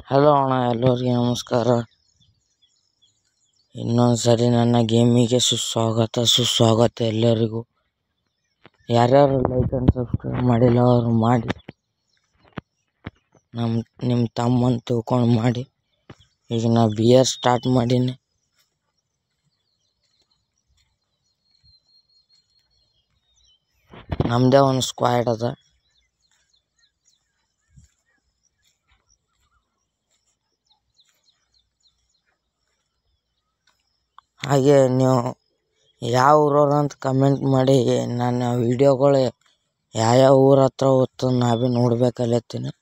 Hello ಅಣ್ಣ, ಎಲ್ಲರಿಗೆ ನಮಸ್ಕಾರ. ಇನ್ನೊಂದು ಸರಿ ನನ್ನ ಗೇಮಿಗೆ ಸುಸ್ವಾಗತ ಎಲ್ಲರಿಗೂ. ಯಾರ್ಯಾರು ಲೈಕ್ ಆ್ಯಂಡ್ ಸಬ್ಸ್ಕ್ರೈಬ್ ಮಾಡಿಲ್ಲ ಅವರು ಮಾಡಿ. ನಿಮ್ಮ ತಮ್ಮನ ತಿಳ್ಕೊಂಡು ಮಾಡಿ. ಈಗ ನಾ BR ಸ್ಟಾರ್ಟ್ ಮಾಡೀನಿ. ನಮ್ಮದೇ ಒಂದು ಸ್ಕ್ವಾಡ್ ಅದ. ಹಾಗೆ ನೀವು ಯಾವ ಊರವ್ರು ಅಂತ ಕಮೆಂಟ್ ಮಾಡಿ. ನನ್ನ ವೀಡಿಯೋಗಳು ಯಾವ ಊರ ಹತ್ರ ಹೋಗ್ತದೆ ನಾ ಭೀ ನೋಡ್ಬೇಕಲ್ಲತ್ತೀನಿ.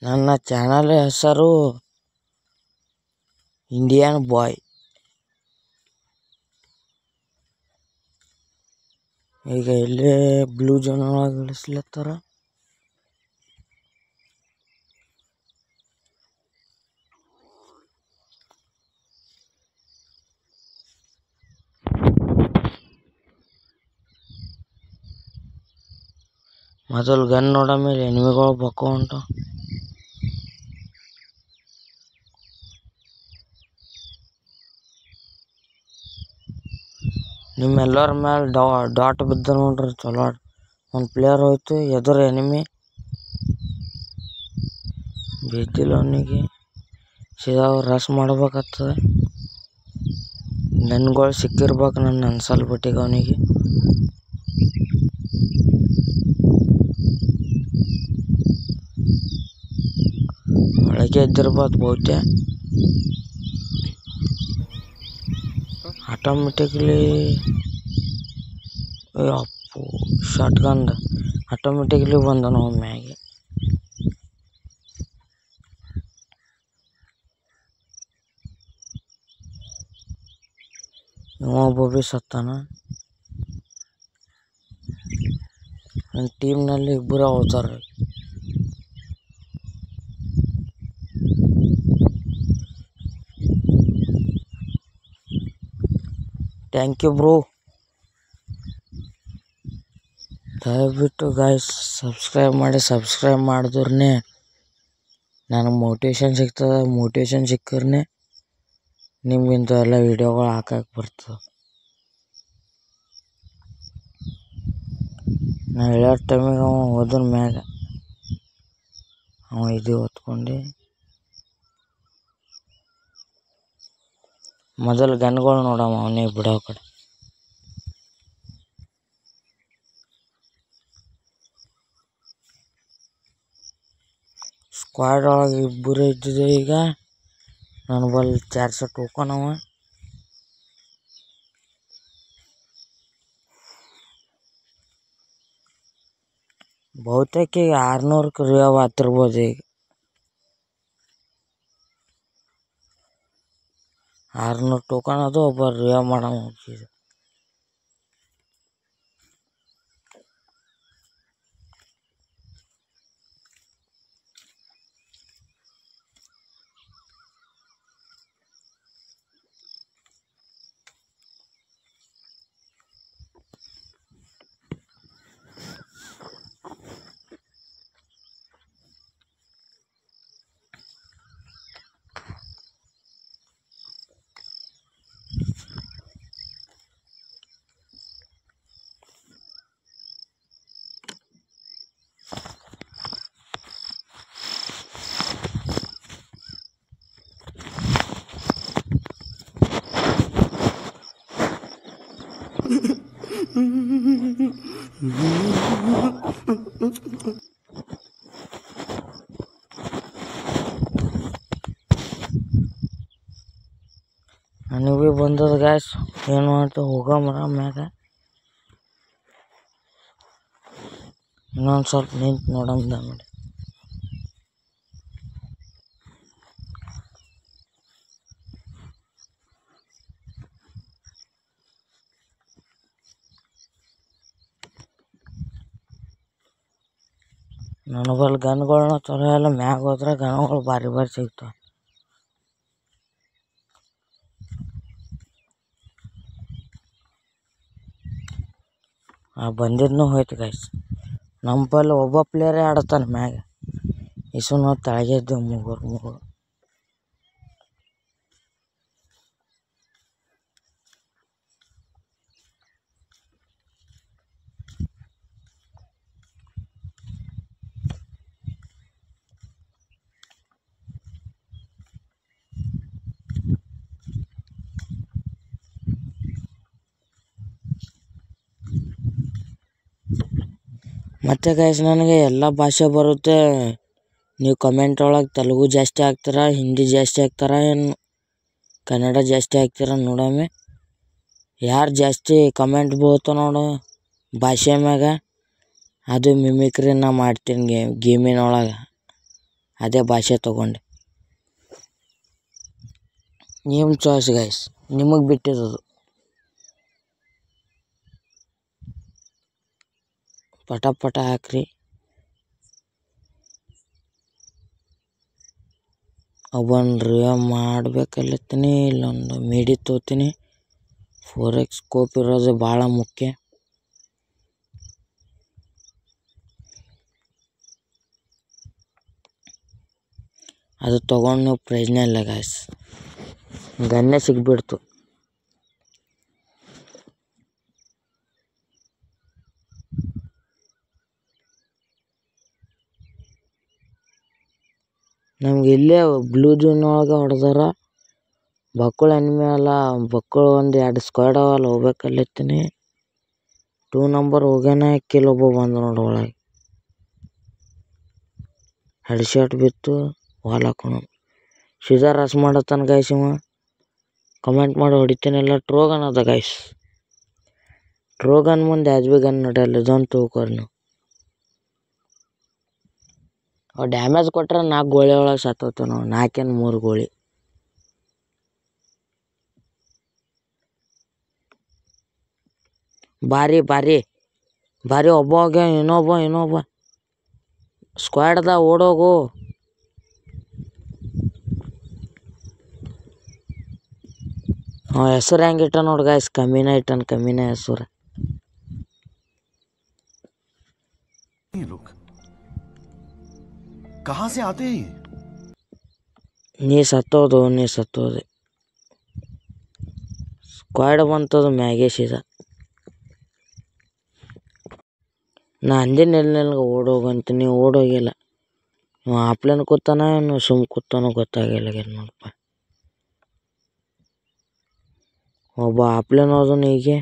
ನನ್ನ ಚಾನಲ್ ಹೆಸರು ಇಂಡಿಯನ್ ಬಾಯ್. ಈಗ ಇಲ್ಲೇ ಬ್ಲೂ ಜೋನ್ ಒಳಗೆ ಇಳಿಸ್ಲತ್ತಾರ. ಮೊದಲು ಗನ್ ನೋಡೋ ಮೇಲೆ ಎನಿಮಿಗಳು ಬಕ್ಕೋ ಉಂಟು. ನಿಮ್ಮೆಲ್ಲರ ಮೇಲೆ ಡಾಟ್ ಬಿದ್ದ ನೋಡ್ರಿ. ಚಲೋ ಒಂದು ಪ್ಲೇಯರ್ ಹೋಯ್ತು, ಎದುರು ಎನಿಮಿ ಬಿದ್ದಿಲ್ಲ. ಅವನಿಗೆ ಸೀದಾ ರಶ್ ಮಾಡ್ಬೇಕಾಗ್ತದೆ. ಗನ್ಗಳು ಸಿಕ್ಕಿರ್ಬೇಕು ನನ್ನ ಅನ್ಸಲ್ಬಿಟ್ಟಿಗೆ ಅವನಿಗೆ. ಒಳಗೆ ಇದ್ದಿರ್ಬೋದು ಬಹುತೇ. Automatically up short gun automatically ಬಂದ ನಾವು ಮ್ಯಾಗೆ. ಒಬ್ಬ ಭೀ ಸತ್ತಾನ. ನನ್ನ ಟೀಮ್ನಲ್ಲಿ ಇಬ್ಬರು ಹೋಗ್ತಾರೆ. Thank you bro. ದಯವಿಟ್ಟು ಗಾಯ್ಸ್ ಸಬ್ಸ್ಕ್ರೈಬ್ ಮಾಡಿ. ಸಬ್ಸ್ಕ್ರೈಬ್ ಮಾಡಿದ್ರೇ ನನಗೆ ಮೋಟಿವೇಶನ್ ಸಿಗ್ತದೆ. ಮೋಟಿವೇಶನ್ ಸಿಕ್ಕರೆ ನಿಮ್ಗಿಂತ ಎಲ್ಲ ವೀಡಿಯೋಗಳು ಹಾಕಕ್ಕೆ ಬರ್ತದೆ. ನಾ ಹೇಳೋ ಟೈಮಿಗೆ ಅವ ಹೋದ್ರ ಮ್ಯಾಗ ಅವ ಇದು ಹೊತ್ಕೊಂಡು ಮೊದಲು ಗನ್ಗಳು ನೋಡಮ್ಮ ಅವನಿಗೆ ಬಿಡೋ ಕಡೆ. ಸ್ಕ್ವಾಡ್ ಒಳಗೆ ಇಬ್ಬರು ಇದ್ದಿದೆ. ಈಗ ನನ್ನ ಬಲ್ಲಿ 400 ಟೋಕನ್ ಅವ. ಬಹುತೇಕ 600 ರಿವಾವ್ ಆಗ್ತಿರ್ಬೋದು. ಈಗ 600 ಟೋಕನ್ ಅದು. ಒಬ್ಬ ರಿವಾವ್ ಮಾಡೋ ಹೋಗ್ತಿದ್ದೆ. ನನಗೆ ಭೀ ಬಂದದ ಗ್ಯಾಸ್. ಏನು ಮಾಡ್ತಾ ಹೋಗಮ್ರ ಮ್ಯಾಗ. ಇನ್ನೊಂದು ಸ್ವಲ್ಪ ನಿಂತು ನೋಡಮ್ದ ನೋಡಿ. ನನ್ನ ಬಲ್ ಗನ್ಗಳನ್ನ ಚಲೋ ಎಲ್ಲ ಮ್ಯಾಗ ಹೋದ್ರೆ ಗನ್ಗಳು ಭಾರಿ ಭಾರಿ ಸಿಗ್ತಾವ. ಬಂದಿದ್ನು ಹೋಯ್ತು ಗೈಸ್. ನಮ್ಮ ಬಲ್ಲಿ ಒಬ್ಬ ಪ್ಲೇಯರೇ ಆಡತಾನೆ ಮ್ಯಾಗ. ಇಸು ನಾವು ತೆಳಗೆ ಇದ್ದೇವೆ ಮೂಗರು. ಮತ್ತು ಗೈಸ್ ನನಗೆ ಎಲ್ಲ ಭಾಷೆ ಬರುತ್ತೆ. ನೀವು ಕಮೆಂಟ್ ಒಳಗೆ ತೆಲುಗು ಜಾಸ್ತಿ ಹಾಕ್ತೀರಾ, ಹಿಂದಿ ಜಾಸ್ತಿ ಹಾಕ್ತಾರ, ಏನು ಕನ್ನಡ ಜಾಸ್ತಿ ಹಾಕ್ತೀರ ನೋಡಮ್ಮೆ. ಯಾರು ಜಾಸ್ತಿ ಕಮೆಂಟ್ ಬೀಳ್ತಾವ ನೋಡು ಭಾಷೆ ಮ್ಯಾಗ, ಅದು ಮಿಮಿಕ್ರಿ ನಾ ಮಾಡ್ತೀನಿ ಗೇಮಿನೊಳಗೆ. ಅದೇ ಭಾಷೆ ತೊಗೊಂಡು ನಿಮ್ಮ ಚಾಯ್ಸ್ ಗೈಸ್, ನಿಮಗೆ ಬಿಟ್ಟಿರೋದು. ಪಟ ಹಾಕ್ರಿ. ಒಬ್ಬನು ರಿವ್ಯೂ ಮಾಡ್ಬೇಕಲ್ಲತ್ತೀನಿ. ಇಲ್ಲೊಂದು ಮೀಡಿ ತೊಗೋತೀನಿ. 4x ಸ್ಕೋಪ್ ಇರೋದು ಭಾಳ ಮುಖ್ಯ. ಅದು ತೊಗೊಂಡು ನೀವು ಪ್ರಯೋಜನ ಇಲ್ಲ ಗಾಯ್ಸ್, ಗನ್ನೇ ಸಿಗ್ಬಿಡ್ತು. ನಮ್ಗೆ ಇಲ್ಲೇ ಬ್ಲೂ ಜೋನ್ ಒಳಗೆ ಹೊಡೆದಾರ. ಬಕ್ಕುಳ ಎನಿಮಿ ಅಲ್ಲ, ಬಕ್ಕುಳ ಒಂದು 2 ಸ್ಕ್ವಾಡ್ ಅವಲ್ಲ, ಹೋಗ್ಬೇಕಲ್ಲತ್ತೀನಿ. 2 ನಂಬರ್ ಹೋಗ್ಯಾನ, ಒಬ್ಬ ಬಂದು ನೋಡಿ ಒಳಗೆ. ಹೆಡ್ ಶಾಟ್ ಬಿತ್ತು, ವಾಲ್ ಹಾಕೋಣ. ಸೀದಾ ರಸ್ ಮಾಡತ್ತಾನ ಗೈಸ್ ಇವ. ಕಮೆಂಟ್ ಮಾಡಿ ಹೊಡಿತೀನಿಲ್ಲ. ಟ್ರೋಗನ್ ಅದ ಗೈಸ್. ಟ್ರೋಗನ್ ಮುಂದೆ ಯಾವ್ದು ಭೀ ಗನ್ ನಡೆಯಲ್ಲ, ಇದೊಂದು ತಿಳ್ಕೊರಿ ನೀವು. ಡ್ಯಾಮೇಜ್ ಕೊಟ್ರೆ 4 ಗೋಳಿ ಒಳಗೆ ಸತ್ತೋತ ನಾವು, 4 ಏನು 3 ಗೋಳಿ. ಬಾರಿ ಒಬ್ಬ ಹೋಗ್ಯ, ಇನ್ನೊಬ್ಬ ಸ್ಕ್ವಾಡ್ದ ಓಡೋಗು. ಹೆಸರು ಹೆಂಗೆ ಇಟ್ಟ ನೋಡಿ ಗಾಯ್ಸ್, ಕಮ್ಮಿನ ಹೆಸರು. ನೀ ಸತ್ತೋದೆ. ಸ್ಕ್ವಾಡ್ ಬಂತದು ಮ್ಯಾಗೆ ಸೀದಾ. ನಾ ಅಂದಿನ ಎಲ್ಲಿ ಓಡೋಗಂತ, ನೀವು ಓಡೋಗಿಲ್ಲ. ಆಪ್ಲೇನ್ ಕೂತಾನ ಸುಮ್ ಕೂತಾನೋ ಗೊತ್ತಾಗಿಲ್ಲ ನೋಡಪ್ಪ. ಒಬ್ಬ ಆಪ್ಲೇನ್ ಹೋದನು ಹೀಗೆ.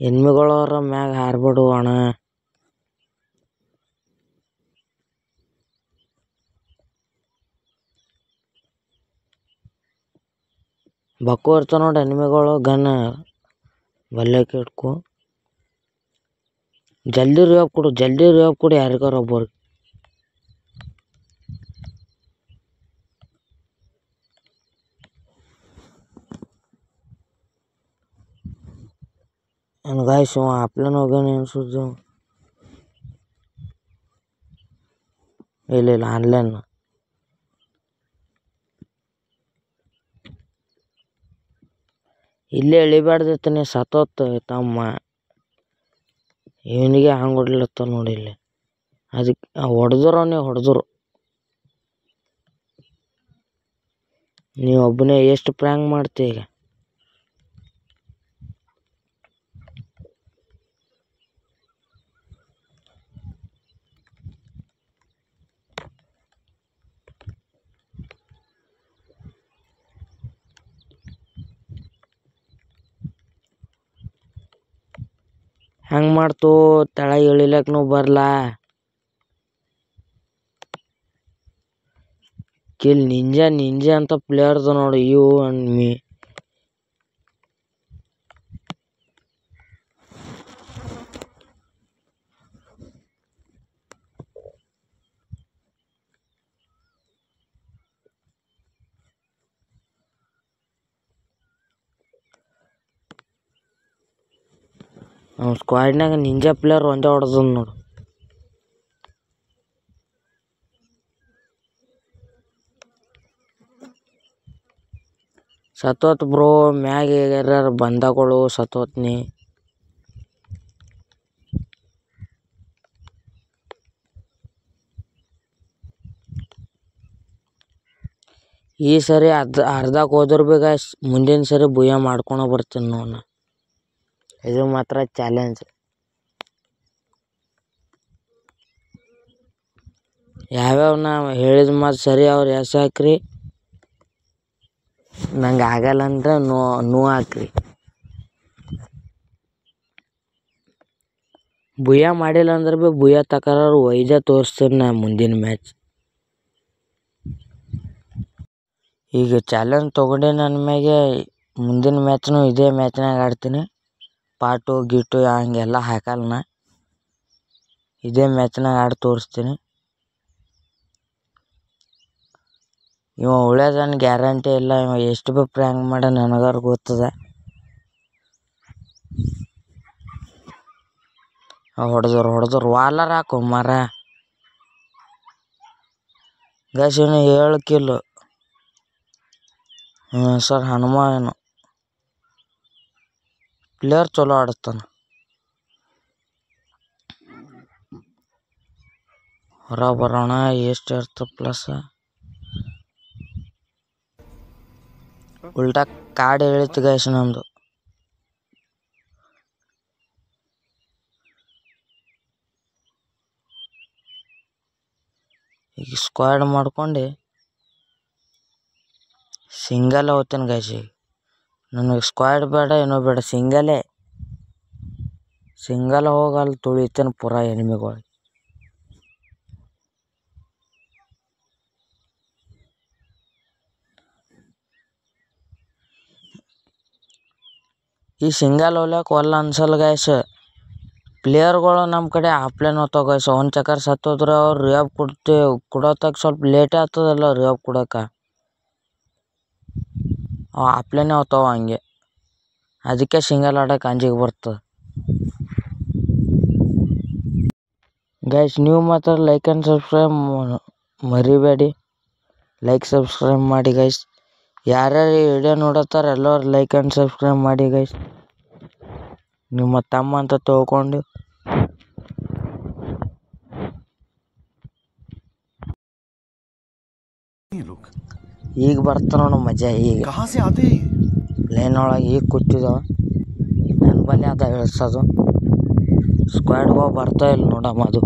ಎನ್ಮಿಗಳವ್ರ ಮ್ಯಾಗ ಹಾರ್ಬಿಡು ಅಣ್ಣ. ಬಕ್ಕು ಇರ್ತಾವ ನೋಡಿ ಎನಿಮಿಗಳು, ಗನ್ ಬಲ್ಯಕ್ಕೆ ಇಟ್ಕೊ. ಜಲ್ದಿ ರಿವಾಪ್ ಕೊಡು ಯಾರಿಗಾರ ಒಬ್ಬರಿಗೆ. ಏನು ಗಾಯ್ಸ್ ಆಪ್ಲೇನ್ ಹೋಗ್ಯಾನ ಅನ್ಸುದು. ಇಲ್ಲ ಆನ್ಲೈನ್. ಇಲ್ಲೇ ಎಳಿಬಾರ್ದೈತನಿ, ಸತ್ತೋತ್ ತಮ್ಮ. ಇವನಿಗೆ ಹಂಗೆ ಹೊಡ್ಲತ್ತ ನೋಡಿ ಇಲ್ಲಿ. ಅದಕ್ಕೆ ಹೊಡೆದ್ರು. ನೀವು ಒಬ್ಬನೇ ಎಷ್ಟು ಪ್ರ್ಯಾಂಕ್ ಮಾಡ್ತಿ ಈಗ. ಹೆಂಗೆ ಮಾಡ್ತು, ತೆಳಗೆ ಇಳಿಲಕ್ಕೂ ಬರಲ್ಲ. ಕಿಲ್ ನಿಂಜಾ ಅಂತ ಪ್ಲೇಯರ್ದು ನೋಡಿ, ಯು ಅಂಡ್ ಮೀ. ನಮ್ಮ ಸ್ಕ್ವಾಡ್ನಾಗ ನಿಂಜಾ ಪ್ಲೇಯರ್ ಒಂದೇ ಹೊಡೆದ ನೋಡು. ಸತ್ತೋತ್ ಬ್ರೋ, ಮ್ಯಾಗ ಯಾರ್ಯಾರು ಬಂದಗಳು ಸತ್ತೋತ್ನಿ. ಈ ಸರಿ ಅರ್ಧಕ್ಕೆ ಹೋದ್ರ ಬಿ ಗಾಯ್ಸ್ ಮುಂದಿನ ಸರಿ ಬುಯ್ಯ ಮಾಡ್ಕೊಂಡು ಬರ್ತೀನಿ ನೋಡ. ಇದು ಮಾತ್ರ ಚಾಲೆಂಜ್. ಯಾವ್ಯಾವ ನಾ ಹೇಳಿದ ಮಾತು ಸರಿ ಅವ್ರು ಎಸ್ ಹಾಕ್ರಿ, ನಂಗೆ ಆಗಲ್ಲ ಅಂದ್ರೆ ನೋ ಹಾಕ್ರಿ. ಬುಯ್ಯ ಮಾಡಿಲ್ಲ ಅಂದ್ರೆ ಭೀ ಬುಯ್ಯ ತಕರಾರು ಒಯ್ದೆ ತೋರಿಸ್ತೀನಿ ನಾ ಮುಂದಿನ ಮ್ಯಾಚ್. ಈಗ ಚಾಲೆಂಜ್ ತೊಗೊಂಡೆ ನನ್ನ ಮ್ಯಾಗೆ ಮುಂದಿನ ಮ್ಯಾಚ್ನು ಇದೇ ಮ್ಯಾಚ್ನಾಗ ಆಡ್ತೀನಿ. ಪಾಟು ಗೀಟು ಹಂಗೆಲ್ಲ ಹಾಕಲ್ಲ ನಾ, ಇದೇ ಮ್ಯಾಚ್ನಾಗ ಆಡಿ ತೋರಿಸ್ತೀನಿ. ಇವ ಉಳ್ಯೋದನ್ನು ಗ್ಯಾರಂಟಿ ಇಲ್ಲ. ಇವ ಎಷ್ಟು ಭೀ ಪ್ರ್ಯಾಂಕ್ ಮಾಡ ನನಗಾರ ಗೊತ್ತದ. ಹೊಡೆದ್ರು ವಾಲರ್ ಹಾಕು ಮರ ಗೈಸ್. ಇನ್ನು 7 ಕಿಲ್ಲು. ಸರ್ ಹನುಮ ಏನು ಪ್ಲೇಯರ್ ಚಲೋ ಆಡಿಸ್ತಾನ. ಹೊರ ಬರೋಣ. ಎಷ್ಟು ಇರ್ತದೆ ಪ್ಲಸ್? ಉಲ್ಟಾ ಕಾರ್ಡ್ ಹೇಳಿತ್ತು ಗೈಸ್ ನಮ್ಮದು. ಈಗ ಸ್ಕ್ವಾಡ್ ಮಾಡ್ಕೊಂಡು ಸಿಂಗಲ್ ಹೋಗ್ತೇನೆ ಗೈಸ್. ಈಗ ನನಗೆ ಸ್ಕ್ವಾಡ್ ಬೇಡ, ಏನೋ ಬೇಡ, ಸಿಂಗಲ್ ಹೋಗಿ ಅಲ್ಲಿ ತುಳಿತೇನೆ ಪೂರಾ ಎನಿಮಿಗಳು. ಈ ಸಿಂಗಲ್ ಹೋಗ್ಲಿಕ್ಕೆ ಒಲ್ಲ ಅನ್ಸಲ್ಲ ಗೈಸ್. ಪ್ಲೇಯರ್ಗಳು ನಮ್ಮ ಕಡೆ ಆಪ್ಲೇನ್ ಹೋಗ್ತಾವ ಗೈಸ್. ಒಂದು ಚಕ್ಕರ್ ಸತ್ತೋದ್ರೆ ಅವ್ರು ರಿಯಾಬ್ ಕೊಡೋತಾಗ ಸ್ವಲ್ಪ ಲೇಟೇ ಆಗ್ತದಲ್ಲ ರಿಯಾಬ್ ಕೊಡೋಕೆ. ಆಪ್ಲೇನೇ ಹೋಗ್ತಾವ ಹಂಗೆ. ಅದಕ್ಕೆ ಸಿಂಗಲ್ ಆಡೋಕೆ ಅಂಜಿಗೆ ಬರ್ತದೆ ಗೈಸ್. ನೀವು ಮಾತ್ರ ಲೈಕ್ ಆ್ಯಂಡ್ ಸಬ್ಸ್ಕ್ರೈಬ್ ಮರಿಬೇಡಿ. ಲೈಕ್ ಸಬ್ಸ್ಕ್ರೈಬ್ ಮಾಡಿ ಗೈಸ್. ಯಾರ್ಯಾರು ಈ ವಿಡಿಯೋ ನೋಡತ್ತಾರ ಎಲ್ಲರೂ ಲೈಕ್ ಆ್ಯಂಡ್ ಸಬ್ಸ್ಕ್ರೈಬ್ ಮಾಡಿ ಗೈಸ್. ನಿಮ್ಮ ತಮ್ಮ ಅಂತ ತಿಳ್ಕೊಂಡು. ಈಗ ಬರ್ತಾನ ನೋಡು ಮಜಾ. ಈಗ ಪ್ಲೇನ್ ಒಳಗೆ ಈಗ ಕೂತಿದ್ದಾವ. ನನ್ನ ಬಲ್ಲಿ ಅದ ಇಳಿಸೋದು. ಸ್ಕ್ವಾಡ್ಗೆ ಬರ್ತಾ ಇಲ್ಲ ನೋಡಮ್ಮ ಅದು.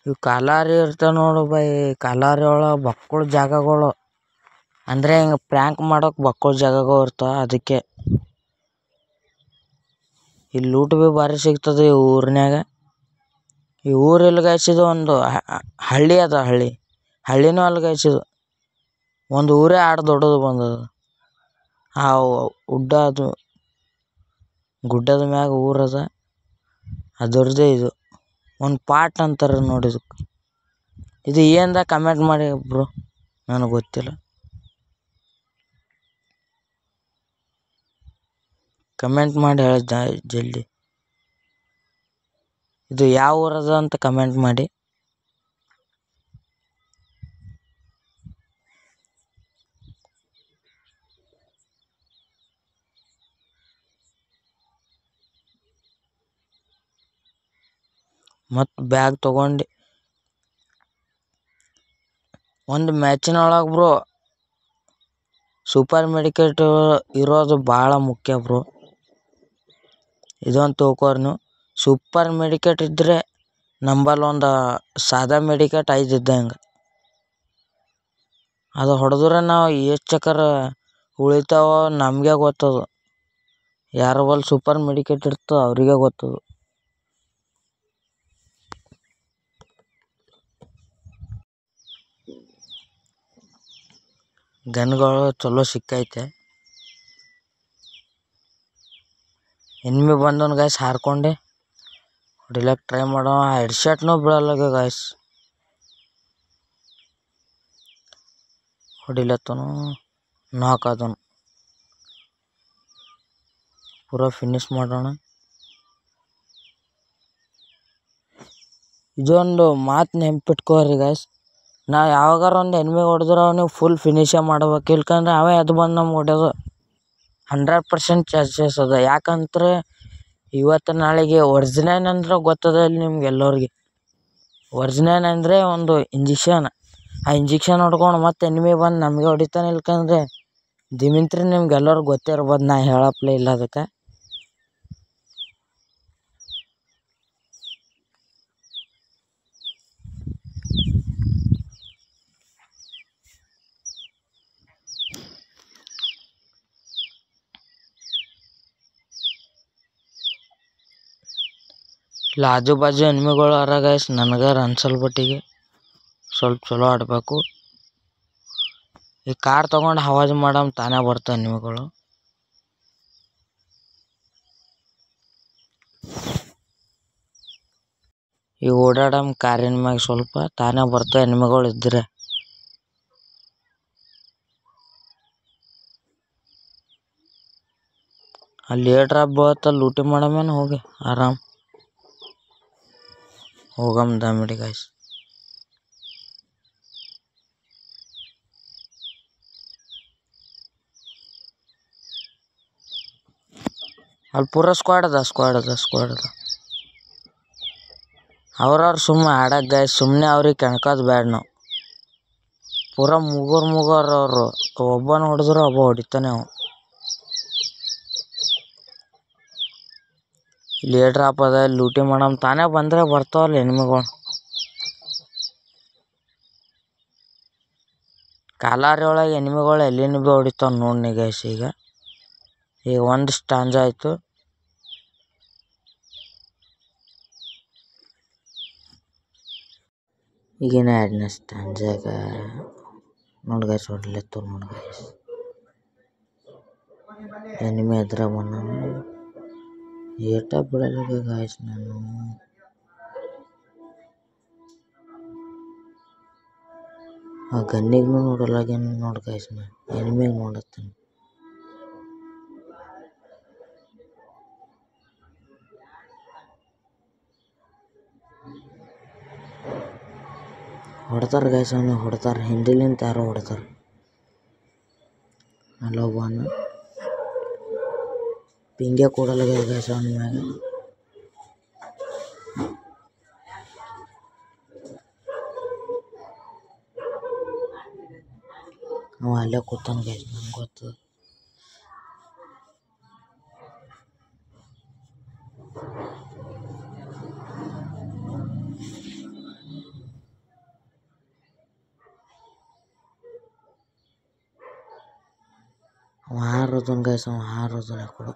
ಇವು ಕಲಾರಿ ಇರ್ತಾವೆ ನೋಡು ಬೈ. ಕಲಾರಿ ಒಳಗೆ ಬಕ್ಕುಳ ಜಾಗಗಳು ಅಂದರೆ ಹಿಂಗೆ ಪ್ರ್ಯಾಂಕ್ ಮಾಡೋಕೆ ಬಕ್ಕುಳ ಜಾಗಗಳು ಇರ್ತಾವೆ. ಅದಕ್ಕೆ ಇಲ್ಲಿ ಲೂಟ್ ಭೀ ಭಾರಿ ಸಿಗ್ತದೆ ಈ ಊರಿನಾಗ. ಈ ಊರಲ್ಲಿ ಗಾಯ್ಸಿದು ಒಂದು ಹಳ್ಳಿ ಅದ. ಹಳ್ಳಿನೂ ಅಲ್ಲಿ ಗಾಯ್ಸಿದು ಒಂದು ಊರೇ ದೊಡ್ಡದು ಬಂದದ. ಆ ಗುಡ್ಡದ ಮ್ಯಾಗ ಊರದ ಅದರದ್ದೇ ಇದು ಒಂದು ಪಾಟ್ ಅಂತಾರೆ ನೋಡಿ. ಇದು ಏನದ ಕಮೆಂಟ್ ಮಾಡಿ ಬ್ರೋ, ನನಗೆ ಗೊತ್ತಿಲ್ಲ. ಕಮೆಂಟ್ ಮಾಡಿ ಹೇಳಿದ್ದ ಜಲ್ದಿ. ಇದು ಯಾವ ಊರದ ಅಂತ ಕಮೆಂಟ್ ಮಾಡಿ. ಮತ್ತು ಬ್ಯಾಗ್ ತೊಗೊಂಡು ಒಂದು ಮ್ಯಾಚಿನೊಳಗೆ ಬ್ರೋ ಸೂಪರ್ ಮೆಡಿಕೇಟ್ ಇರೋದು ಭಾಳ ಮುಖ್ಯ ಬ್ರೋ. ಇದೊಂದು ತಿಳ್ಕೊರಿ ನೀವು. ಸೂಪರ್ ಮೆಡಿಕೇಟ್ ಇದ್ದರೆ ನಂಬಲ್ಲಿ ಒಂದು ಸಾದಾ ಮೆಡಿಕೇಟ್ 5 ಇದ್ದಂಗೆ. ಅದು ಹೊಡೆದ್ರೆ ನಾವು ಎಷ್ಟು ಚಕ್ಕರ ಉಳಿತಾವೋ ನಮಗೆ ಗೊತ್ತದು. ಯಾರ ಬಲ್ಲಿ ಸೂಪರ್ ಮೆಡಿಕೇಟ್ ಇರ್ತದೆ ಅವರಿಗೆ ಗೊತ್ತದು. ಗನ್ಗಳು ಚಲೋ ಸಿಕ್ಕೈತೆ. ಎನಿಮಿ ಬಂದವನು ಗಾಯ್ಸ್ ಹಾರ್ಕೊಂಡೆ ಹೊಡಿಲಕ್ಕೆ ಟ್ರೈ ಮಾಡೋ. ಹೆಡ್ಶಾಟ್ನೂ ಬೀಳಲ್ಲ ಗಾಯ್ಸ್. ಹೊಡಿಲತ್ತನು, ನಾಕ್ ಆದನು. ಪೂರಾ ಫಿನಿಶ್ ಮಾಡೋಣ. ಇದೊಂದು ಮಾತು ನೆನ್ಪಿಟ್ಕೋರಿ ಗಾಯ್ಸ್, ನಾವು ಯಾವಾಗಾರ ಒಂದು ಎನಿಮಿ ಹೊಡೆದ್ರೆ ಅವನಿಗೆ ಫುಲ್ ಫಿನಿಶೇ ಮಾಡ್ಬೇಕು. ಇಲ್ಕಂದ್ರೆ ಅವೇ ಅದು ಬಂದು ನಮ್ಗೆ ಹೊಡೆಯೋದು 100% ಚಾನ್ಸಸ್ ಅದ. ಯಾಕಂದ್ರೆ ಇವತ್ತು ನಾಳೆಗೆ ಒರ್ಜಿನಲ್ ಅಂದ್ರೆ ಗೊತ್ತದ ಇಲ್ಲಿ ನಿಮ್ಗೆ ಎಲ್ಲರಿಗೆ. ಒರ್ಜಿನಲ್ ಅಂದರೆ ಒಂದು ಇಂಜೆಕ್ಷನ್. ಆ ಇಂಜೆಕ್ಷನ್ ಹೊಡ್ಕೊಂಡು ಮತ್ತೆ ಎನಿಮಿ ಬಂದು ನಮಗೆ ಹೊಡಿತಾನೆ. ಇಲ್ಕಂದ್ರೆ ದಿಮಿಂತ್ರಿ ನಿಮ್ಗೆ ಎಲ್ಲರೂ ಗೊತ್ತೇ ಇರ್ಬೋದು, ನಾ ಹೇಳಪ್ಲೇ ಇಲ್ಲ ಅದಕ್ಕೆ. ಇಲ್ಲ ಆಜು ಬಾಜು ಎನಿಮಿಗಳು ಅರ ಗಾಯ್ಸ್, ನನಗಾರ ಅನ್ಸಲ್ಬಟ್ಟಿಗೆ ಸ್ವಲ್ಪ ಚಲೋ ಆಡಬೇಕು. ಈ ಕಾರ್ ತೊಗೊಂಡು ಹವಾಜ್ ಮಾಡಮ್ ತಾನೇ ಬರ್ತಾವೆ ಎನಿಮಿಗಳು. ಈಗ ಓಡಾಡಮ್ ಕಾರಿನ ಮ್ಯಾಗ ಸ್ವಲ್ಪ ತಾನೇ ಬರ್ತಾವೆ ಎನಿಮಿಗಳು ಇದ್ರೆ. ಅಲ್ಲಿ ಏರ್ ಡ್ರಾಪ್ ಬೀಳತ್ತಲ್ಲಿ ಲೂಟಿ ಮಾಡಮೇನು ಹೋಗಿ ಆರಾಮ್ ಹೋಗಮ್ ದಮಿಡಿ ಗಾಯ್ಸ್. ಅಲ್ಲಿ ಪೂರ ಸ್ಕ್ವಾಡ್ ಅದ. ಅವ್ರವ್ರು ಸುಮ್ಮನೆ ಆಡಕ್ಕೆ ಗಾಯ್ಸ್, ಸುಮ್ಮನೆ ಅವ್ರಿಗೆ ಕೆಣ್ಕೋದು ಬೇಡ ನಾವು. ಪೂರ ಮುಗೋರು ಅವರು. ಒಬ್ಬನ ಹೊಡೆದ್ರು ಒಬ್ಬ ಹೊಡಿತಾನೆ ಅವ. ಇಲ್ಲಿ ಏರ್ ಡ್ರಾಪ್ ಅದ, ಇಲ್ಲಿ ಲೂಟಿ ಮಾಡಮ್ ತಾನೇ ಬಂದರೆ ಬರ್ತಾವಲ್ಲ ಎನಿಮಿಗಳು. ಕಾಲಾರಿ ಒಳಗೆ ಎನಿಮಿಗಳು ಎಲ್ಲಿನ ಭೀ ಹೊಡಿತಾವ ನೋಡಿ ಗೈಸ್. ಈಗ ಒಂದು ಸ್ಟಾಂಜ್ ಆಯಿತು. ಈಗೇನು 2ನೇ ಸ್ಟಾಂಜಾಗ ನೋಡಿ ಗೈಸ್ ಹೊಡ್ಲತ್ತು ನೋಡಿ ಗೈಸ್. ಎನಿಮಿ ಎದ್ರ ಬಂದನು, ಏಟ ಬಿಡಲ್ಲ ಗಾಯ್ಸ್ ನಾನು. ಆ ಗನ್ನಿಗೂ ನೋಡಲ್ಲಾಗೇನು ನೋಡಿ ಗಾಯ್ಸ್, ನಾನು ಎನಿಮಿಗೆ ನೋಡತ್ತೀನಿ. ಹೊಡ್ತಾರೆ ಗಾಯ್ಸ್, ಅವನಿಗೆ ಹೊಡ್ತಾರೆ. ಹಿಂದಿಲಿಂತ ಯಾರೋ ಹೊಡ್ತಾರೆ. ಅಲ್ಲೊಬ್ಬನ ಪಿಂಗೆ ಕೊಡಲ್ಲ ಗಾಯ್ಸ್ ಅವನ ಮ್ಯಾಗ. ಅವ ಅಲ್ಲೇ ಕೂತಾನ ಗೈಸ್, ನಂಗೆ ಗೊತ್ತು. ಅವ ಹಾರೋದನ್ ಗೈಸ್, ಅವ ಹಾರೋದನ್ ಕೊಡು.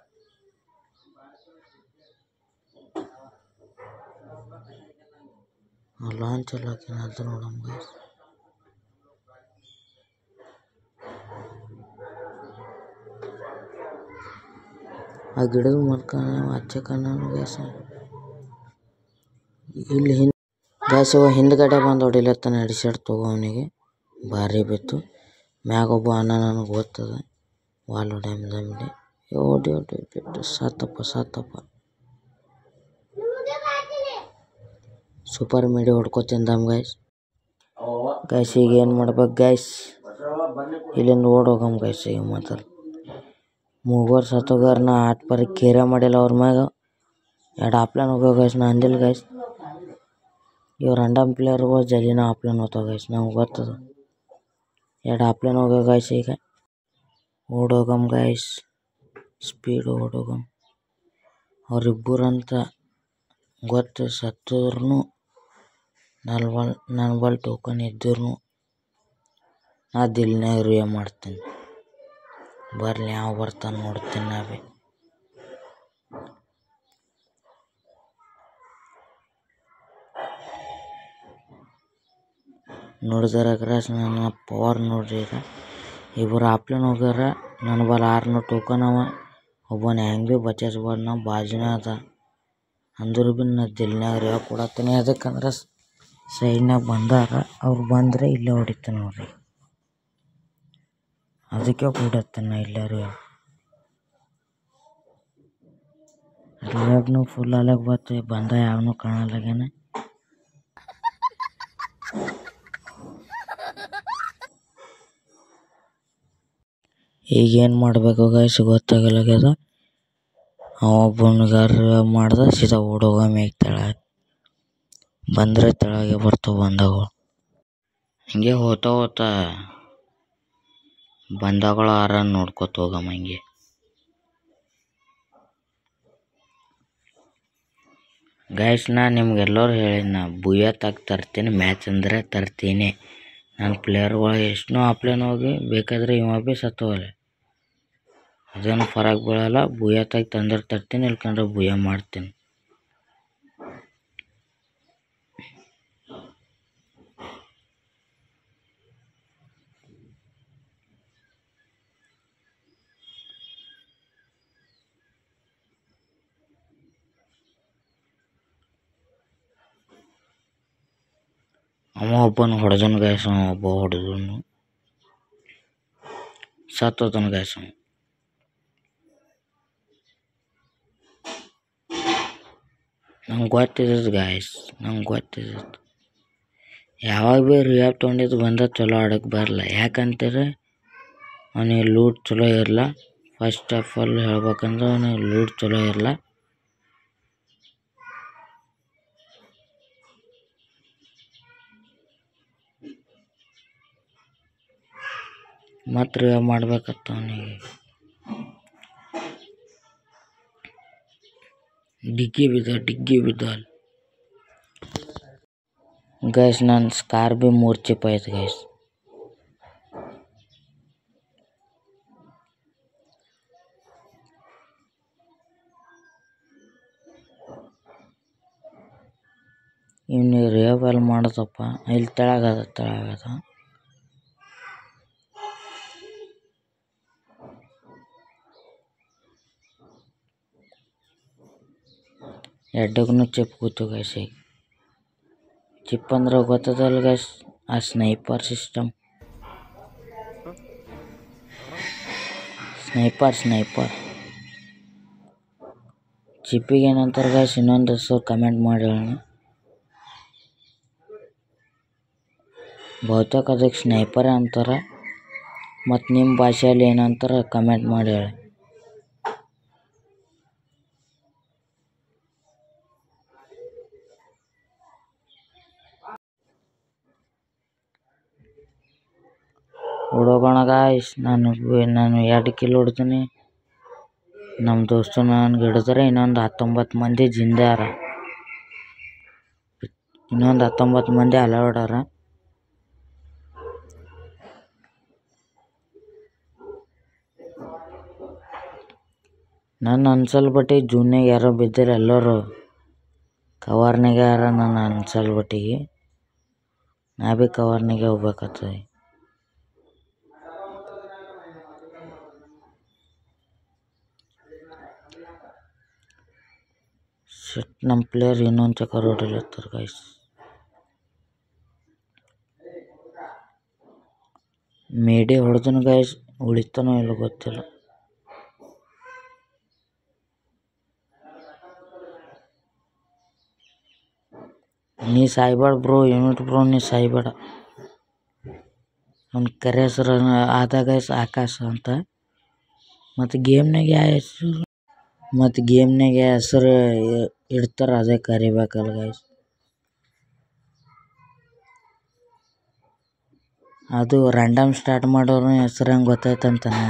ಲಾಂಚ್ ಎಲ್ಲ ಅದು ನೋಡಮ್ ಗೈಸ್. ಆ ಗಿಡದ ಮೂಲಕ ಹಚ್ಚ ಕಣ್ಣು ಗೈಸ್. ಇಲ್ಲಿ ಗಾಯ್ಸ್ ಅವ ಹಿಂದ್ಗಡೆ ಬಂದು ಹೊಡಿಲತ್ತಾನೆ. ಹೆಡ್ಶಾಟ್ ತಗೋ ಅವನಿಗೆ ಭಾರಿ ಬಿತ್ತು. ಮ್ಯಾಗೊಬ್ಬ ಅನ್ನ ನನಗೆ ಗೊತ್ತದ. ವಾಲ್ ಹೊಡ್ಯಮ್ದಮಿಡಿ ಓಡಿ ಸಾತಪ್ಪ. Super ಮೀಡಿ ಹೊಡ್ಕೊತಿಂದಮ್ guys. ಈಗ ಏನು ಮಾಡ್ಬೇಕು ಗೈಸ್, ಇಲ್ಲಿಂದ ಓಡೋಗಮ್ ಗೈಸ್. ಈಗ ಮಾತ್ರ ಮೂವರು ಸತ್ತೋಗಾರನ ಆಟ ಪರಿ ಕೇರೆ ಮಾಡಿಲ್ಲ ಅವ್ರ ಮ್ಯಾಗ. 2 ಆಪ್ಲೈನ್ ಹೋಗ್ಯಾವ ಗೈಸ್, ನಾ ಅಂದಿಲ್ಲ ಗೈಸ್. ಇವ್ರು ರಂಡಮ್ ಪ್ಲೇಯರ್ಗಳು ಜಲ್ದಿನ ಆಪ್ಲೈನ್ ಹೋಗ್ತಾವ ಗೈಸ್, ನಮ್ಗೆ ಗೊತ್ತದ. 2 ಆಪ್ಲೈನ್ ಹೋಗ್ಯಾವ ಗೈಸ್. ಈಗ ಓಡೋಗಮ್ ಗೈಸ್, ಸ್ಪೀಡ್ ಓಡೋಗಮ್. ಅವ್ರಿಬ್ಬರಂತ ಗೊತ್ತು, ಸತ್ತೋದ್ರೂ ನನ್ನ ಬಲ್ ಟೋಕನ್ ಇದ್ರೂ ನಾ ದಿಲ್ನಾಗ ರಿಯ ಮಾಡ್ತೀನಿ. ಬರಲಿ ಯಾವ ಬರ್ತಾನೆ ನೋಡ್ತೀನಿ ನಾ ಭೀ. ನೋಡಿದಾರ ನನ್ನ ಪವರ್ ನೋಡ್ರಿ. ಈಗ ಇಬ್ಬರು ಆಪ್ಲೇನ್ ಹೋಗ್ಯಾರ. ನನ್ನ ಬಲ್ 600 ಟೋಕನ್ ಅವ. ಒಬ್ಬನ ಹೆಂಗೆ ಭೀ ಬಚಾಯಿಸ್ಬಾರ್ದು. ನಾವು ಬಾಜುನೇ ಅದ ಅಂದ್ರೂ ಭೀ ನಾ ದಿಲ್ನಾಗ ರಿವಾ ಕೊಡತ್ತೀನಿ. ಅದಕ್ಕಂದ್ರೆ ಸೈಡ್ನಾಗ ಬಂದಾರ. ಅವ್ರು ಬಂದರೆ ಇಲ್ಲೇ ಹೊಡಿತೀನಿ ನೋಡ್ರಿ. ಅದಕ್ಕೆ ಕೊಡತ್ತೇನೆ ಇಲ್ಲೇ ರಿವಾಗ್ನು ಫುಲ್ ಅಲಾಗ ಬಂದ ಯಾವನು ಕಾಣಲಾಗ್ಯಾನ. ಈಗೇನು ಮಾಡಬೇಕು ಗೈಸ್ ಗೊತ್ತಾಗಲಾಗ್ಯದ. ಒಬ್ಬನಿಗಾರ ಮಾಡ್ದೆ ಸೀದಾ ಓಡೋಗ ಮೇಗ್ ತೆಳಗೆ ಬಂದರೆ ತೆಳಗೆ ಬರ್ತಾವ ಬಂದಗಳು. ಹಿಂಗೆ ಹೋಗ್ತಾ ಬಂದಗಳು ಆರ ನೋಡ್ಕೊತ ಹೋಗಮ್ಮ. ಹಿಂಗೆ ಗೈಸ್ ನಾ ನಿಮ್ಗೆಲ್ಲರೂ ಹೇಳಿನ ಬುಯ್ಯತ್ತಾಗ ತರ್ತೀನಿ. ಮ್ಯಾಚ್ ಅಂದರೆ ತರ್ತೀನಿ. ನನ್ನ ಪ್ಲೇಯರ್ಗಳು ಎಷ್ಟನ್ನೂ ಆಪ್ಲೇನ್ ಹೋಗಿ ಬೇಕಾದರೆ ಇವ ಭೀ ಸತ್ತೋಗಲ್ಲ, ಅದೇನು ಫರಕ್ ಬೀಳಲ್ಲ. ಬುಯ್ಯತ್ತಾಗ ತಂದ್ರೆ ತರ್ತೀನಿ, ಇಲ್ಕಂದ್ರೆ ಬುಯ್ಯ ಮಾಡ್ತೀನಿ. ಅವ ಒಬ್ಬನು ಹೊಡೆದನು ಗೈಸ್. ಒಬ್ಬ ಹೊಡೆದನು ಸತ್ತೋದನು ಗೈಸ್. ನಂಗೆ ಗೊತ್ತಿದ್ದದ್ದು ಗಾಯ್ಸ್, ನಂಗೆ ಗೊತ್ತಿದ್ದದ್ದು. ಯಾವಾಗ ಭೀ ರಿಯಾಬ್ ತೊಗೊಂಡಿದ್ದು ಬಂದ ಚಲೋ ಆಡೋಕ್ಕೆ ಬರಲ್ಲ. ಯಾಕಂತಾರೆ ಅವನಿಗೆ ಲೂಟ್ ಚಲೋ ಇರಲ್ಲ. ಫಸ್ಟ್ ಆಫ್ ಆಲ್ ಹೇಳ್ಬೇಕಂದ್ರೆ ಅವನಿಗೆ ಲೂಟ್ ಚಲೋ ಇರಲ್ಲ. ಮತ್ತು ರಿಯಾಬ್ ಮಾಡ್ಬೇಕತ್ತ ಅವನಿಗೆ. ಡಿಗ್ಗಿ ಬಿದ್ದ ಗೈಸ್. ನನ್ನ ಸ್ಕಾರ್ ಭೀ 3 ಚಿಪ್ ಆಯ್ತು ಗೈಸ್. ಇವ್ನಿಗೆ ರಿಯಾಬ್ ಅಲ್ಲಿ ಮಾಡೋದಪ್ಪ. ಇಲ್ಲಿ ತೆಳಗದ ಎಡ್ಡಗೂ ಚಿಪ್ ಕೂತು ಗೈಸ್. ಈಗ ಚಿಪ್ ಅಂದ್ರೆ ಗೊತ್ತದಲ್ಲ ಗೈಸ್, ಆ ಸ್ನೈಪರ್ ಸಿಸ್ಟಮ್. ಸ್ನೈಪರ್ ಚಿಪ್ಪಿಗೆ ಏನಂತಾರೆ ಗೈಸ್ ಇನ್ನೊಂದು ಹೆಸರು ಕಮೆಂಟ್ ಮಾಡಿ ಹೇಳಿ. ಬಹುತೇಕ ಅದಕ್ಕೆ ಸ್ನೈಪರೇ ಅಂತಾರೆ. ಮತ್ತು ನಿಮ್ಮ ಭಾಷೆಯಲ್ಲಿ ಏನಂತಾರೆ ಕಮೆಂಟ್ ಮಾಡಿ ಹೇಳಿ. ಹುಡುಗೋಣ ಗಾಯ್ಸ್. ನಾನು 2 ಕಿಲ್ ಹೊಡ್ತೀನಿ. ನಮ್ಮ ದೋಸ್ತು ನನಗೆ ಹಿಡಿದ್ರೆ ಇನ್ನೊಂದು 19 ಮಂದಿ ಜಿಂದಾರ. ಇನ್ನೊಂದು 19 ಮಂದಿ ಅಲೌಡಾರ. ನನ್ನ ಅನ್ಸಲ್ ಬಟ್ಟಿ ಜೂನ್ಯಾಗ ಯಾರೋ ಬಿದ್ದರೆ ಎಲ್ಲರೂ ಕವರ್ನಾಗ ಯಾರ. ನನ್ನ ಅನ್ಸಲ್ ಬಟ್ಟಿಗೆ ನಾ ಭೀ ಕವರ್ನಾಗೆ ಹೋಗ್ಬೇಕಾಗ್ತದೆ. ನಮ್ಮ ಪ್ಲೇಯರ್ ಇನ್ನೊಂದು ಚಕರ್ ಹೊಡಿಲತ್ತಾರ ಗೈಸ್. ಮೇಡಿ ಹೊಡೆದನು ಗೈಸ್. ಉಳಿತಾನೋ ಇಲ್ಲ ಗೊತ್ತಿಲ್ಲ. ನೀ ಸಾಯ್ಬೇಡ ಬ್ರೋ, ಯೂನಿಟ್ ಬ್ರೋ, ನೀ ಸಾಯ್ಬೇಡ. ಅವ್ನ ಕರೆ ಹೆಸರು ಆದ ಗೈಸ್ ಆಕಾಶ ಅಂತ. ಮತ್ತು ಗೇಮ್ನಾಗ ಹೆಸರು ಇಡ್ತಾರೆ, ಅದೇ ಕರಿಬೇಕಲ್ಲ ಗೈಸ್. ಅದು ರ್ಯಾಂಡಮ್ ಸ್ಟಾರ್ಟ್ ಮಾಡೋರು ಹೆಸರು ಹೆಂಗೆ ಗೊತ್ತಾಯ್ತಂತಾನೆ.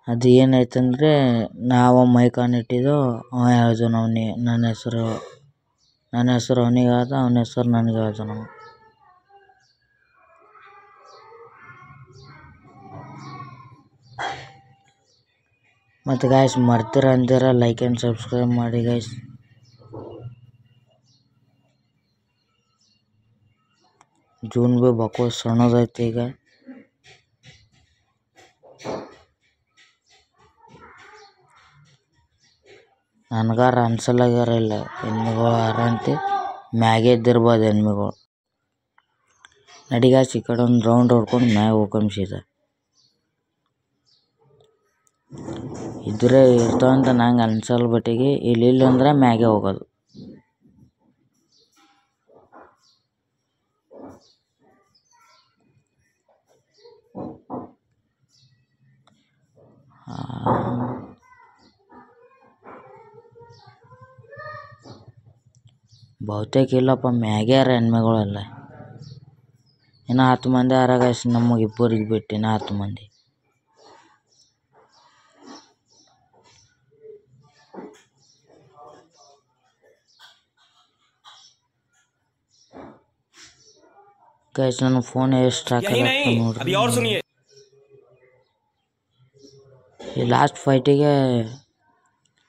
ಅದು ಏನಾಯ್ತಂದರೆ ನಾವು ಮೈಕ್ ಆನ್ ಇಟ್ಟಿದ್ದು. ಅವ ಹೇಳ್ದು ನನ್ನ ಹೆಸರು ಅವನಿಗೆ ಹೇಳ್ದ, ಅವನ ಹೆಸರು ನನಗೆ ಹೇಳ್ದ. ನಾವು ಮತ್ತು ಗಾಯ್ಸ್ ಮರ್ತಿರ ಲೈಕ್ ಆ್ಯಂಡ್ ಸಬ್ಸ್ಕ್ರೈಬ್ ಮಾಡಿ ಗೈಸ್. ಜೂನ್ ಭೀ ಬಕ್ಕೋ ಸಣ್ಣದೈತೆ ಈಗ. ನನಗಾರ ಅನ್ಸಲಾಗ್ಯಾರ ಇಲ್ಲ ಎಮ್ಮಿಗಳು ಆರಂತೆ ಮ್ಯಾಗೆ ಇದ್ದಿರ್ಬೋದು ಎಮ್ಮಿಗಳು. ನಡಿಗಾಸ್ ಈ ಕಡೆ ಒಂದು ರೌಂಡ್ ಹೊಡ್ಕೊಂಡು ಮ್ಯಾಗ ಹೋಗಂಸಿದ ಇದ್ರೆ ಇರ್ತಾವಂತ ನಂಗೆ ಅನ್ಸಲ್ ಬಟ್ಟಿಗೆ ಇಲ್ಲಿ ಅಂದ್ರೆ ಮ್ಯಾಗೆ ಹೋಗೋದು. ಬಹುತೇಕ ಇಲ್ಲಪ್ಪ ಮ್ಯಾಗ್ಯಾರ ಎಮ್ಮೆಗಳೆಲ್ಲ. ಇನ್ನು 10 ಮಂದಿ ಆರಾಗೈಸ್ ನಮಗೆ ಇಬ್ಬರಿಗೆ ಬಿಟ್ಟು ಇನ್ನು 10 ಮಂದಿ. ಗೈಸ್ ನನ್ನ ಫೋನ್ ಎಷ್ಟು ಹಾಕಲ್ಲ ನೋಡ್ರಿ. ಈ ಲಾಸ್ಟ್ ಫೈಟಿಗೆ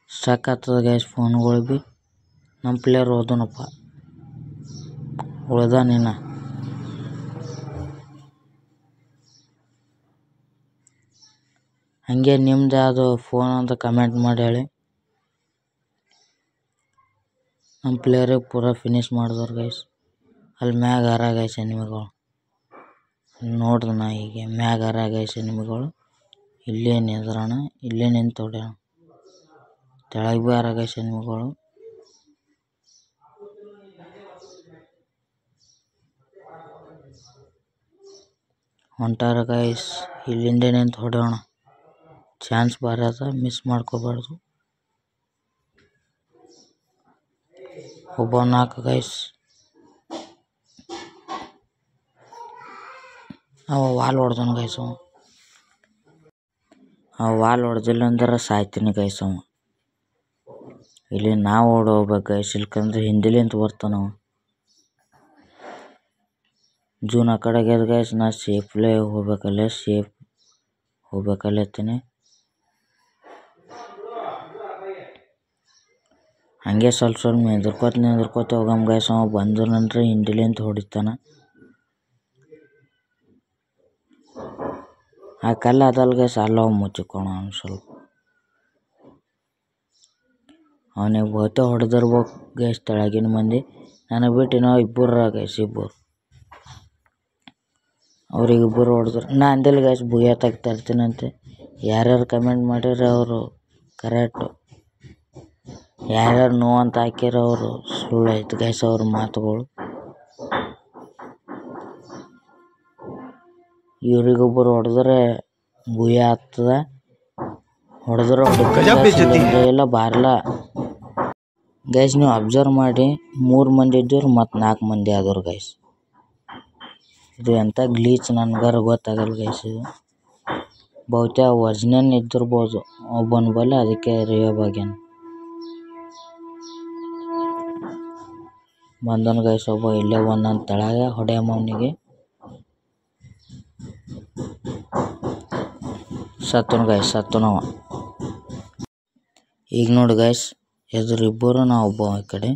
ಸ್ಟ್ರಕ್ ಆಗ್ತದೆ ಗೈಸ್ ಫೋನ್ಗಳು ಭೀ. ನಮ್ಮ ಪ್ಲೇಯರ್ ಹೋದನಪ್ಪ ಉಳ್ದ ನೀನ. ಹಂಗೆ ನಿಮ್ದು ಯಾವುದು ಫೋನ್ ಅಂತ ಕಮೆಂಟ್ ಮಾಡಿ ಹೇಳಿ. ನಮ್ಮ ಪ್ಲೇಯರಿಗೆ ಪೂರ ಫಿನಿಶ್ ಮಾಡಿದವ್ರು ಗೈಸ್. ಅಲ್ಲಿ ಮ್ಯಾಗ ಆರಾಗೈಸ್ ಎನಿಮಿಗಳು ನೋಡ್ದು ನಾ ಹೀಗೆ ಮ್ಯಾಗ ಆರಾಗೈಸ್ ಎನಿಮಿಗಳು. ಇಲ್ಲೇ ನಿಂದ್ರಣ ಇಲ್ಲೇ ನಿಂತು ಹೊಡ್ಯಾಣ. ತೆಳಗೆ ಭೀ ಆರಾಗೈಸ್ ಎನಿಮಿಗಳು. ಹೊಂಟಾರ ಗೈಸ್ ಇಲ್ಲಿಂದ ನಿಂತು ಹೊಡೆಯೋಣ. ಚಾನ್ಸ್ ಭಾರಿ ಅದ, ಮಿಸ್ ಮಾಡ್ಕೋಬಾರ್ದು. ಒಬ್ಬ 4 ಗೈಸ್. ಅವ ವಾಲ್ ಹೊಡ್ದನು ಗೈಸ್. ಅವ ವಾಲ್ ಹೊಡೆದಿಲ್ಲ ಅಂದ್ರೆ ಸಾಯ್ತೀನಿ ಗೈಸ್. ಅವ ಇಲ್ಲಿ ನಾವು ಓಡೋಗ್ಬೇಕು ಗೈಸ್, ಇಲ್ಕಂದ್ರೆ ಹಿಂದಿಲಿಂತ ಬರ್ತಾನವ. ಜೂನ್ ಆ ಕಡೆ ಆಗ್ಯದ ಗೈಸ್. ನಾ ಸೇಫ್ಲೇ ಹೋಗ್ಬೇಕಲ್ಲೇ, ಸೇಫ್ ಹೋಗ್ಬೇಕಲ್ಲತ್ತೀನಿ. ಹಂಗೆ ಸ್ವಲ್ಪ ನಿಂದ್ರಕೋತ ಹೋಗಮ್ ಗೈಸ್. ಅವ ಬಂದನಂದ್ರೆ ಹಿಂದಿಲಿಂತ ಹೊಡಿತಾನ. ಆ ಕಲ್ಲು ಅದಲ್ಲ ಗೈಸ್, ಅಲ್ಲ ಮುಚ್ಚಿಕೋಣ ಅವ್ನು ಸ್ವಲ್ಪ. ಅವನಿಗೆ ಬಹುತೇ ಹೊಡೆದಿರ್ಬೇಕು ಗೈಸ್ ತೆಳಗಿನ ಮಂದಿ. ನನಗೆ ಬಿಟ್ಟು ನಾವು ಇಬ್ಬರು ಗೈಸ್, ಇಬ್ಬರು. ಅವ್ರಿಗೆ ಇಬ್ಬರು ಹೊಡೆದ್ರು. ನಾ ಅಂದಿಲ್ಲ ಗೈಸ್ ಬುಯ್ಯ ತರ್ತೀನಂತೆ. ಯಾರ್ಯಾರು ಕಮೆಂಟ್ ಮಾಡಿರಿ ಅವರು ಕರೆಕ್ಟು, ಯಾರ್ಯಾರು ನೋ ಅಂತ ಹಾಕಿರ ಅವರು ಸುಳ್ಳು ಐತೆ ಗೈಸ್ ಅವ್ರ ಮಾತುಗಳು. ಇವ್ರಿಗೊಬ್ಬರು ಹೊಡೆದ್ರೆ ಬುಯ್ಯ ಆಗ್ತದ, ಹೊಡೆದ್ರೆ ಎಲ್ಲ ಬಾರ್ಲ ಗೈಸ್. ನೀವು ಅಬ್ಸರ್ವ್ ಮಾಡಿ 3 ಮಂದಿ ಇದ್ದವ್ರು ಮತ್ತು 4 ಮಂದಿ ಆದವ್ರು ಗೈಸ್. ಇದು ಎಂಥ ಗ್ಲೀಚ್ ನನಗಾರ ಗೊತ್ತಾಗಲ್ಲ ಗೈಸ್. ಇದು ಬಹುತೇಕ ಒರಿಜಿನಲ್ ಇದ್ದಿರ್ಬೋದು ಒಬ್ಬನ ಬಲ್ಲ, ಅದಕ್ಕೆ ರಿಯಬ್ ಆಗ್ಯಾನ. ಬಂದನು ಗೈಸ್ ಒಬ್ಬ, ಇಲ್ಲೇ ಬಂದನ ತೆಳಗೆ. ಹೊಡೆಯಮ್ಮ ಅವನಿಗೆ. ಸತ್ತನು ಗೈಸ್, ಸತ್ತನವ. ಈಗ ನೋಡಿ ಗೈಸ್ ಎದುರು ಇಬ್ಬರು, ನಾವು ಒಬ್ಬ ಈ ಕಡೆ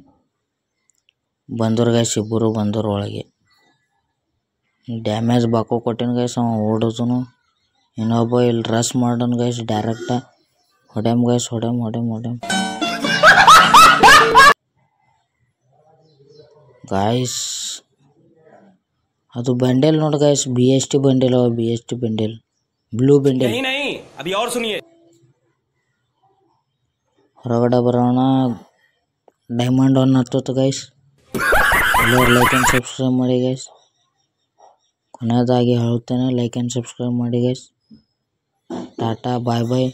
ಬಂದವ್ರು ಗೈಸ್. ಇಬ್ಬರು ಬಂದವ್ರು ಒಳಗೆ. ಡ್ಯಾಮೇಜ್ ಬಾಕೋ ಕೊಟ್ಟಿನ ಗೈಸ್. ಅವ ಓಡೋದನು. ಇನ್ನೊಬ್ಬ ಇಲ್ಲಿ ರಶ್ ಮಾಡೋನು ಗೈಸ್ ಡೈರೆಕ್ಟ. ಹೊಡೆಮ್ ಗೈಸ್, ಹೊಡೆಮ್. ಗಾಯ್ಸ್ ಅದು ಬಂಡೆಲ್ ನೋಡಿ ಗೈಸ್, BST ಬಂಡೆಲ್ ಅವ, BST ಬಂಡೆಲ್, ಬ್ಲೂ ಬಂಡೆಲ್. ಹೊರಗಡೆ ಬರೋಣ. ಡೈಮಂಡ್ 1 ಹತ್ತತ್ತು ಗೈಸ್. ಎಲ್ಲರೂ ಲೈಕ್ ಆ್ಯಂಡ್ ಸಬ್ಸ್ಕ್ರೈಬ್ ಮಾಡಿ ಗೈಸ್. ಕೊನೆಯದಾಗಿ ಹೇಳುತ್ತೇನೆ, ಲೈಕ್ ಆ್ಯಂಡ್ ಸಬ್ಸ್ಕ್ರೈಬ್ ಮಾಡಿ ಗೈಸ್. ಟಾಟಾ ಬಾಯ್ ಬಾಯ್.